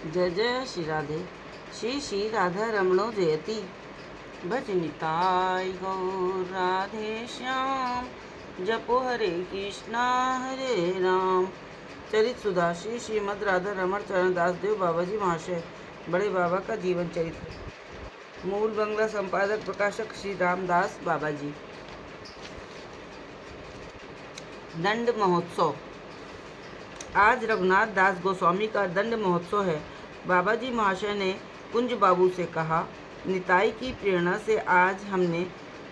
जय जय श्री राधे। श्री श्री राधा रमणो जयति। भज निताय गौर राधे श्याम। जपो हरे कृष्णा हरे राम। चरित सुधा श्री श्रीमद राधा रमण चरण दास देव बाबा जी महाशय बड़े बाबा का जीवन चरित्र। मूल बंगला संपादक प्रकाशक श्री रामदास बाबा जी। दंड महोत्सव। आज रघुनाथ दास गोस्वामी का दंड महोत्सव है। बाबा जी महाशय ने कुंज बाबू से कहा, निताई की प्रेरणा से आज हमने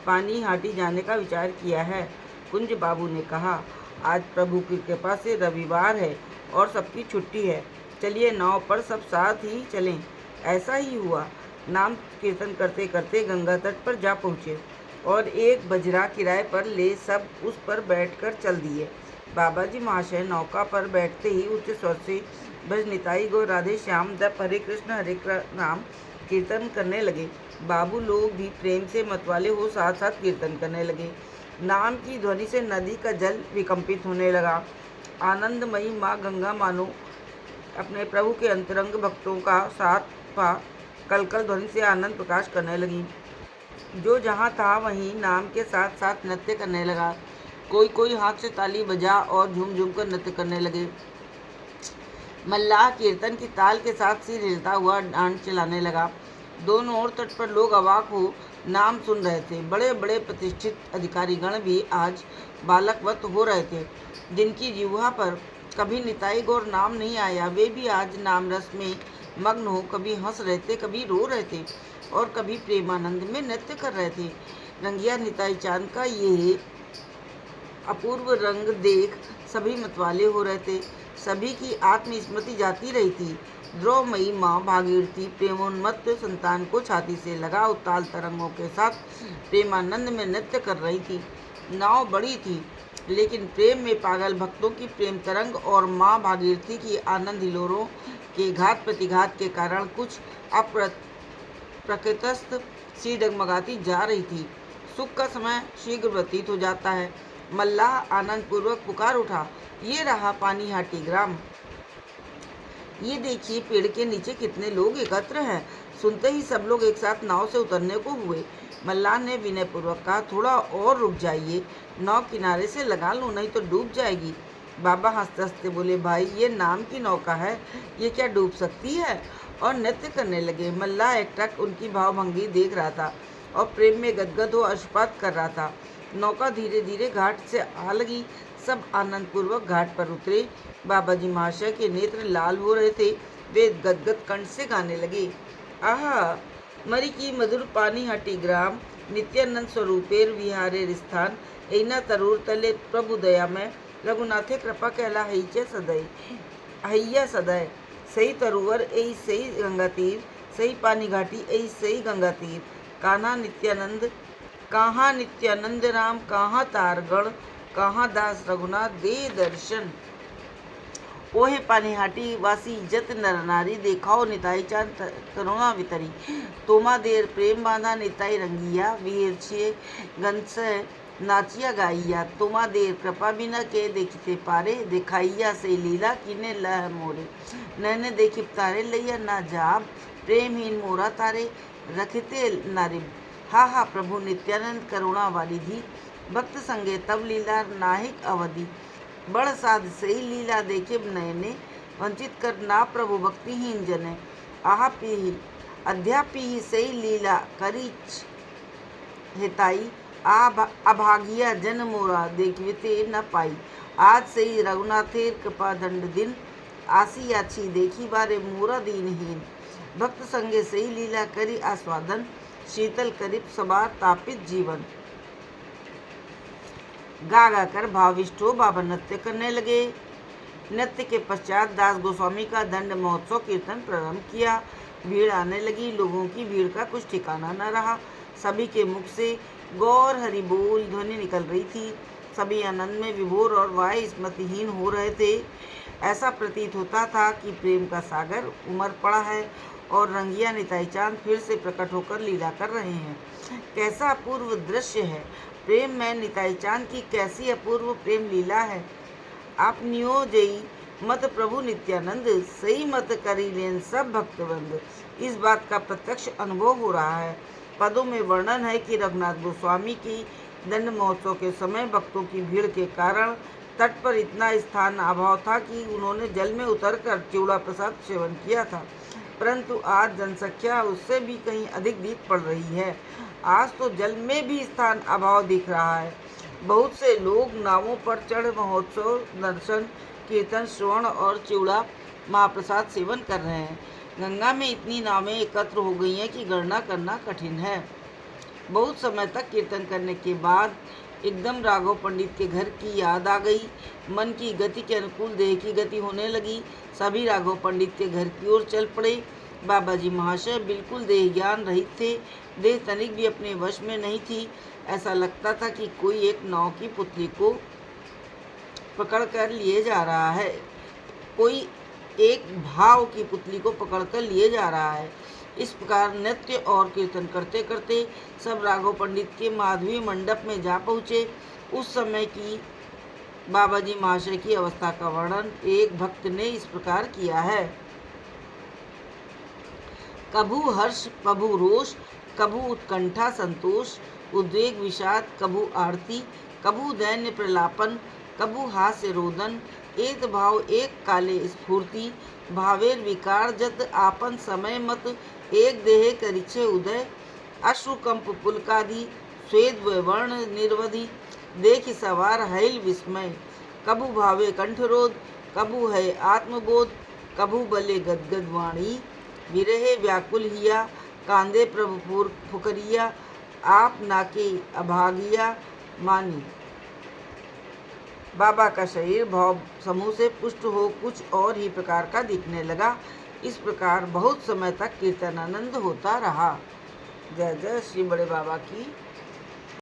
पानी हाटी जाने का विचार किया है। कुंज बाबू ने कहा, आज प्रभु की कृपा से रविवार है और सबकी छुट्टी है, चलिए नाव पर सब साथ ही चलें। ऐसा ही हुआ। नाम कीर्तन करते करते गंगा तट पर जा पहुँचे और एक बजरा किराए पर ले सब उस पर बैठकर चल दिए। बाबा जी महाशय नौका पर बैठते ही उच्च स्वर से भज निताई गो राधे श्याम जप हरे कृष्ण नाम कीर्तन करने लगे। बाबू लोग भी प्रेम से मतवाले हो साथ साथ कीर्तन करने लगे। नाम की ध्वनि से नदी का जल विकंपित होने लगा। आनंदमयी माँ गंगा मानो अपने प्रभु के अंतरंग भक्तों का साथ पा कलकल ध्वनि से आनंद प्रकाश करने लगी। जो जहाँ था वहीं नाम के साथ साथ नृत्य करने लगा। कोई कोई हाथ से ताली बजा और झूम झूम कर नृत्य करने लगे। मल्लाह कीर्तन की ताल के साथ सिर हिलता हुआ डांड चलाने लगा। दोनों ओर तट पर लोग अवाक हो नाम सुन रहे थे। बड़े बड़े प्रतिष्ठित अधिकारीगण भी आज बालकवत हो रहे थे। जिनकी जिह्वा पर कभी निताई गौर नाम नहीं आया, वे भी आज नाम रस में मग्न हो कभी हंस रहे थे, कभी रो रहे थे और कभी प्रेमानंद में नृत्य कर रहे थे। रंगिया निताई चांद का ये अपूर्व रंग देख सभी मतवाले हो रहे थे। सभी की आत्मस्मृति जाती रही थी। द्रौमयी माँ भागीरथी प्रेमोन्मत्त संतान को छाती से लगा उत्ताल तरंगों के साथ प्रेमानंद में नृत्य कर रही थी। नाव बड़ी थी, लेकिन प्रेम में पागल भक्तों की प्रेम तरंग और माँ भागीरथी की आनंद हिलोरों के घात प्रतिघात के कारण कुछ अप्रकृतस्थ सी डगमगाती जा रही थी। सुख का समय शीघ्र व्यतीत हो जाता है। मल्लाह आनंद पूर्वक पुकार उठा, ये रहा पानी हाटी ग्राम। ये देखिए पेड़ के नीचे कितने लोग एकत्र हैं। सुनते ही सब लोग एक साथ नाव से उतरने को हुए। मल्लाह ने विनय पूर्वक कहा, थोड़ा और रुक जाइए, नाव किनारे से लगा लो, नहीं तो डूब जाएगी। बाबा हंसते हंसते बोले, भाई ये नाम की नौका है, ये क्या डूब सकती है? और नृत्य करने लगे। मल्लाह एकटक उनकी भावभंगी देख रहा था और प्रेम में गदगद हो अश्रुपात कर रहा था। नौका धीरे धीरे घाट से आ लगी। सब आनंद पूर्वक घाट पर उतरे। बाबा जी महाशय के नेत्र लाल हो रहे थे। वे गदगद कंठ से गाने लगे, आहा मरी की मधुर पानी हटी ग्राम, नित्यानंद स्वरूपेर विहारेर स्थान, ऐना तरूर तले प्रभु दया में, रघुनाथे कृपा कहला हैया सदय, सही तरुवर ऐ सही गंगा तीर, सही पानी घाटी ऐ सही गंगा तीर, कान्हा नित्यानंद कहाँ नित्यानंद राम, कहाँ तारगढ़, कहाँ दास रघुनाथ दे दर्शन। ओहे पानीहाटी वासी जत नर नारी, देखाओ निताई चांद करुणा वितरी, तोमा देर प्रेम बांधा निताई रंगिया, वीर छे गंस नाचिया गाइया, तोमा देर कृपा बिना के देखते पारे, दिखाइया से लीला किने लह मोरे, नैने देखी तारे लैया ना जाब, प्रेमहीन मोरा तारे रखते नारी, हा हा प्रभु नित्यानंद करुणा वाली धी, भक्त संगे तब लीला नाहिक अवधि, बड़ साध सही लीला देखे नयने, वंचित कर ना प्रभु भक्तिहीन जने, आहा पी अध्यापी सही लीला करीच हिताई, अभागिया जन मोरा देखते न पाई, आज सही रघुनाथेर कृपा दंड दिन, आसी आछी देखी बारे मोरा दीनहीन, भक्त संगे सही लीला करी आस्वादन, शीतल करीब सबार तापित जीवन। गा गा कर भाविष्ट हो बाबा नृत्य करने लगे। नृत्य के पश्चात दास गोस्वामी का दंड महोत्सव कीर्तन प्रारंभ किया। भीड़ आने लगी। लोगों की भीड़ का कुछ ठिकाना न रहा। सभी के मुख से गौर हरि बोल ध्वनि निकल रही थी। सभी आनंद में विभोर और वाय स्मृतिहीन हो रहे थे। ऐसा प्रतीत होता था कि प्रेम का सागर उमड़ पड़ा है और रंगिया निताई चांद फिर से प्रकट होकर लीला कर रहे हैं। कैसा अपूर्व दृश्य है! प्रेम में निताई चांद की कैसी अपूर्व प्रेम लीला है! आप नियो जई मत प्रभु नित्यानंद, सही मत करी लेन सब भक्तवृंद। इस बात का प्रत्यक्ष अनुभव हो रहा है। पदों में वर्णन है कि रघुनाथ गोस्वामी की दंड महोत्सव के समय भक्तों की भीड़ के कारण तट पर इतना स्थान अभाव था कि उन्होंने जल में उतरकर चिवड़ा प्रसाद सेवन किया था, परंतु आज जनसंख्या उससे भी कहीं अधिक दिख पड़ रही है। आज तो जल में भी स्थान अभाव दिख रहा है। बहुत से लोग नावों पर चढ़ महोत्सव दर्शन, कीर्तन, श्रवण और चिवड़ा महाप्रसाद सेवन कर रहे हैं। गंगा में इतनी नावें एकत्र हो गई हैं कि गणना करना कठिन है। बहुत समय तक कीर्तन करने के बाद एकदम राघव पंडित के घर की याद आ गई। मन की गति के अनुकूल देह की गति होने लगी। सभी राघव पंडित के घर की ओर चल पड़े। बाबा जी महाशय बिल्कुल देह ज्ञान रहित थे। देह तनिक भी अपने वश में नहीं थी। ऐसा लगता था कि कोई एक नाव की पुतली को पकड़ कर लिए जा रहा है, कोई एक भाव की पुतली को पकड़कर लिए जा रहा है। इस प्रकार नृत्य और कीर्तन करते करते सब राघव पंडित के माधवी मंडप में जा पहुँचे। उस समय की बाबा जी महाशय की अवस्था का वर्णन एक भक्त ने इस प्रकार किया है। कभू हर्ष, कभू रोष, कभू उत्कंठा संतोष, उद्वेग विषाद, कभू आरती, कभू दैन्य प्रलापन, कभू हास्य रोदन, एक भाव एक काले स्फूर्ति, भावेर विकार जत आपन समय मत, एक देहे करिछे उदय, अश्रुकंप पुलकादि, स्वेद वर्ण निर्वधि, देख सवार हैल विस्मय, कभू भावे कंठरोध, कभू है आत्मबोध, कभू बले गदगद वाणी, विरहे व्याकुल हिया, कांदे प्रभु फुकरिया, आप नाके अभागिया मानी। बाबा का शरीर भाव समूह से पुष्ट हो कुछ और ही प्रकार का दिखने लगा। इस प्रकार बहुत समय तक कीर्तनानंद होता रहा। जय जय श्री बड़े बाबा की।